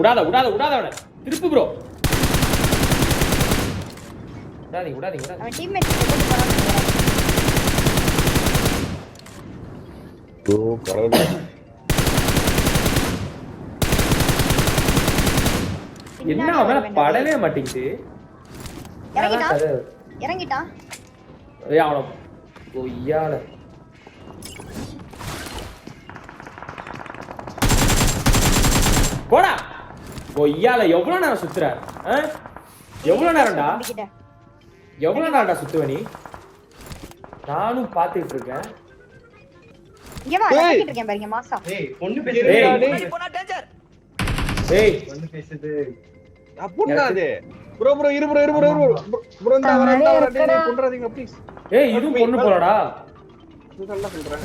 விடாத அவன திருப்பு ப்ரோ. விடாதீங்க. அவன் டீம்மேட் போட்டு போறான்னு நினைக்கிறேன். ப்ரோ கடவுளே. என்ன அவன படவே மாட்டேங்குது. இறங்கிட்டான். ஏய் அவன கொய்யால. போடா. கொய்யால எவ்வளவு நேரம் சுத்துற? எவ்வளவு நேரம்டா சுத்துவ நீ? நானும் பாத்துட்டு இருக்கேன். இங்க வா, நான் இருக்கேன் பாருங்க மாசா. ஏய் பொண்ணு பேசுறா டேய். போடா டேஞ்சர். ஏய் பொண்ணு பேசுது. அப்புண்டாதே. ப்ரோ இரு ப்ரோ இந்த வர டேய் கொன்றாதீங்க ப்ளீஸ். ஏய் இது பொண்ணு போலடா. இதெல்லாம் சொல்றேன்.